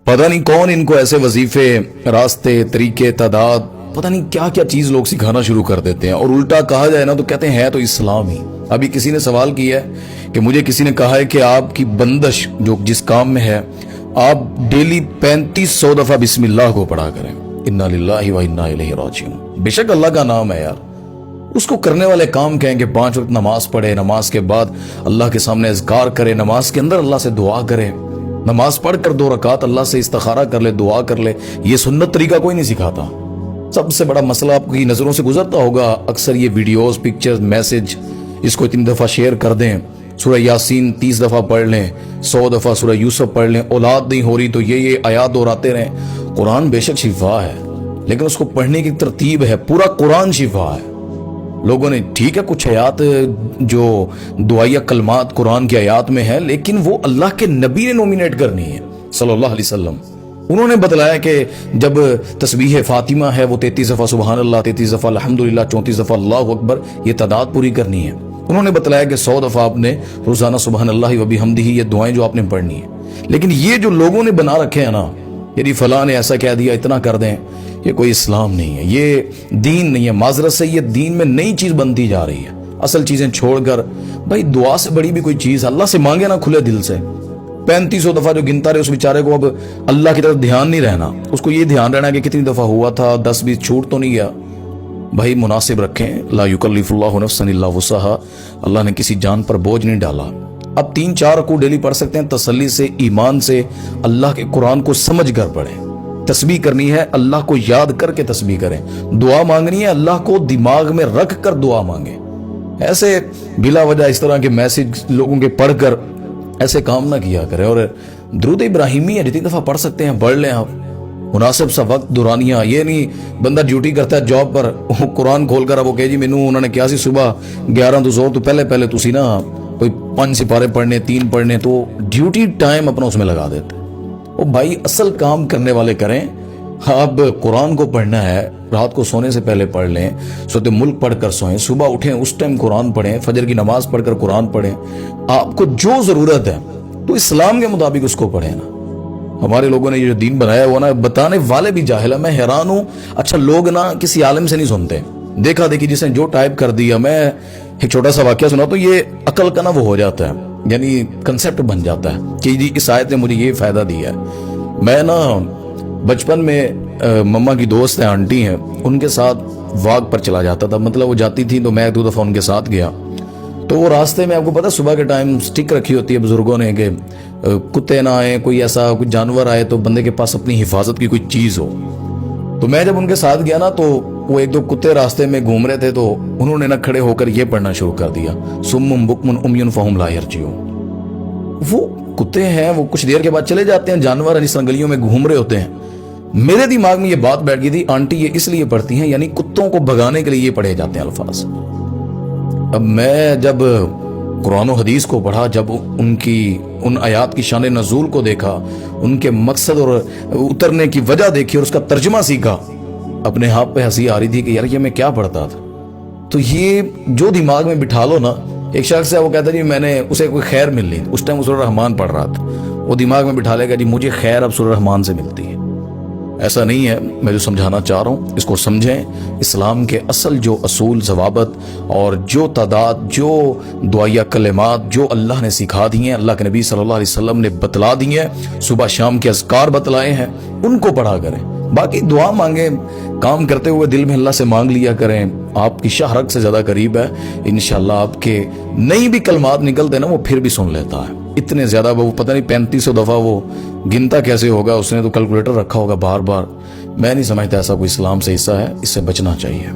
पता नहीं कौन इनको ऐसे वजीफे, रास्ते, तरीके, तादाद, पता नहीं क्या क्या चीज लोग सिखाना शुरू कर देते हैं। और उल्टा कहा जाए ना तो कहते हैं है तो इस्लाम ही। अभी किसी ने सवाल किया है कि मुझे किसी ने कहा है कि आपकी बंदिश जो जिस काम में है, आप डेली 3500 दफा बिस्मिल्लाह को पढ़ा करें। इन्ना लिल्लाहि व इन्ना इलैहि राजिऊन। बेशक अल्लाह का नाम है यार, उसको करने वाले काम कहें कि 5 वक्त नमाज पढ़े, नमाज के बाद अल्लाह के सामने अज़कार करे, नमाज के अंदर अल्लाह से दुआ करे, नमाज पढ़कर 2 रकात अल्लाह से इस्तिखारा कर ले, दुआ कर ले। ये सुन्नत तरीका कोई नहीं सिखाता। सबसे बड़ा मसला आपकी नजरों से गुजरता होगा, अक्सर ये वीडियोस, पिक्चर्स, मैसेज इसको इतनी दफा शेयर कर दें, सूरह यासीन 30 दफा पढ़ लें, 100 दफा सूरह यूसुफ पढ़ लें, औलाद नहीं हो रही तो ये आयात दोहराते रहें। कुरान बेशक शिफा है, लेकिन उसको पढ़ने की तरतीब है। पूरा कुरान शिफा है। लोगों ने ठीक है कुछ आयात जो दुआया कलमात कुरान की आयात में है, लेकिन वो अल्लाह के नबी ने नॉमिनेट करनी है सल्लल्लाहु अलैहि वसल्लम। उन्होंने बतलाया कि जब तस्बीह फातिमा है वो 33 दफा सुबहान अल्लाह, 33 दफा अल्हम्दुलिल्लाह, 34 दफा अल्लाहु अकबर, ये तादाद पूरी करनी है। उन्होंने बताया कि 100 दफा आपने रोजाना सुबहान अल्लाह व बिहम्दिही, ये दुआएं जो आपने पढ़नी है। लेकिन ये जो लोगों ने बना रखे हैं ना, यदि फलां ने ऐसा कह दिया इतना कर दें, ये कोई इस्लाम नहीं है, ये दीन नहीं है। माजरत से ये दीन में नई चीज बनती जा रही है। असल चीजें छोड़कर भाई दुआ से बड़ी भी कोई चीज अल्लाह से मांगे ना खुले दिल से। 3500 दफा जो गिनता रहे उस बेचारे को अब अल्लाह की तरफ ध्यान नहीं रहना, उसको ये ध्यान रहना कि कितनी दफा हुआ था, 10-20 छूट तो नहीं गया। भाई मुनासिब रखें। ला युकल्लिफुल्लाहु नफ्सन इल्ला वुसअहा। अल्लाह ने किसी जान पर बोझ नहीं डाला। अब 3-4 रकू डेली पढ़ सकते हैं, तसल्ली से, ईमान से, अल्लाह के कुरान को समझ कर पढ़ें। तस्बीह करनी है अल्लाह को याद करके तस्बीह करें। दुआ मांगनी है अल्लाह को दिमाग में रख कर दुआ मांगे। ऐसे बिला वजह इस तरह के मैसेज लोगों के पढ़कर ऐसे काम ना किया करें। और दुरूद इब्राहिमी है, जितनी दफा पढ़ सकते हैं पढ़ लें आप। मुनासिब सा वक्त दुरानिया, ये नहीं बंदा ड्यूटी करता है जॉब पर, कुरान खोलकर अब वो कहे जी मैनू उन्होंने क्या सी सुबह 11 तो जोर तो पहले तुसी ना कोई 5 सिपारे पढ़ने, 3 पढ़ने, तो ड्यूटी टाइम अपना उसमें लगा देते। ओ भाई असल काम करने वाले करें। आप कुरान को पढ़ना है, रात को सोने से पहले पढ़ लें, सूरत मुल्क पढ़कर सोएं, सुबह उठें उस टाइम कुरान पढ़ें, फजर की नमाज पढ़कर कुरान पढ़ें। आपको जो जरूरत है तो इस्लाम के मुताबिक उसको पढ़ें ना। हमारे लोगों ने ये जो दीन बनाया हुआ ना, बताने वाले भी जाहिल है। मैं हैरान हूं। अच्छा लोग ना किसी आलिम से नहीं सुनते, देखा देखी जिसने जो टाइप कर दिया। मैं एक छोटा सा वाक्य सुना तो ये अकल का ना वो हो जाता है, यानी कंसेप्ट बन जाता है कि जी इस आयत ने मुझे ये फायदा दिया है। मैं ना बचपन में मम्मा की दोस्त है, आंटी हैं, उनके साथ वाक पर चला जाता था। मतलब वो जाती थी तो मैं 2 दफा उनके साथ गया। तो वो रास्ते में आपको पता सुबह के टाइम स्टिक रखी होती है बुजुर्गों ने कि कुत्ते ना आए, कोई ऐसा कोई जानवर आए तो बंदे के पास अपनी हिफाजत की कोई चीज हो। तो मैं जब उनके साथ गया ना तो वो 1-2 कुत्ते रास्ते में घूम रहे थे, तो उन्होंने ना खड़े होकर ये पढ़ना शुरू कर दिया, सुम्मुम बुकमुन उम्युन फहुम ला यरजिऊन। वो कुत्ते हैं, वो कुछ देर के बाद चले जाते हैं, जानवर इस गलियों में घूम रहे होते हैं। मेरे दिमाग में ये बात बैठ गई थी, आंटी ये इसलिए पढ़ती हैं, यानी कुत्तों को भगाने के लिए ये पढ़े जाते हैं अल्फाज। अब मैं जब कुरान और हदीस को पढ़ा, जब उन आयात की शान नज़ूल को देखा, उनके मकसद और उतरने की वजह देखी और उसका तर्जुमा सीखा, अपने आप पे हंसी आ रही थी कि यार ये मैं क्या पढ़ता था। तो ये जो दिमाग में बिठा लो ना, एक शख्स है वो कहता जी मैंने उसे कोई खैर मिल ली, उस टाइम सूरह रहमान पढ़ रहा था, वो दिमाग में बिठा लेगा जी मुझे खैर अब सूरह रहमान से मिलती है। ऐसा नहीं है। मैं जो समझाना चाह रहा हूँ इसको समझें। इस्लाम के असल जो असूल ज़वाबत और जो तादाद, जो दुआया कलिमात जो अल्लाह ने सिखा दिए हैं, अल्लाह के नबी सल्लल्लाहु अलैहि वसल्लम ने बतला दिए हैं, सुबह शाम के अज़कार बतलाए हैं, उनको पढ़ा करें। बाकी दुआ मांगे, काम करते हुए दिल में अल्लाह से मांग लिया करें। आपकी शाहरग से ज्यादा करीब है, इंशाल्लाह आपके नई भी कलमात निकलते ना वो फिर भी सुन लेता है। इतने ज्यादा वो पता नहीं 3500 दफा वो गिनता कैसे होगा, उसने तो कैलकुलेटर रखा होगा बार बार। मैं नहीं समझता ऐसा कोई इस्लाम से हिस्सा है, इससे बचना चाहिए।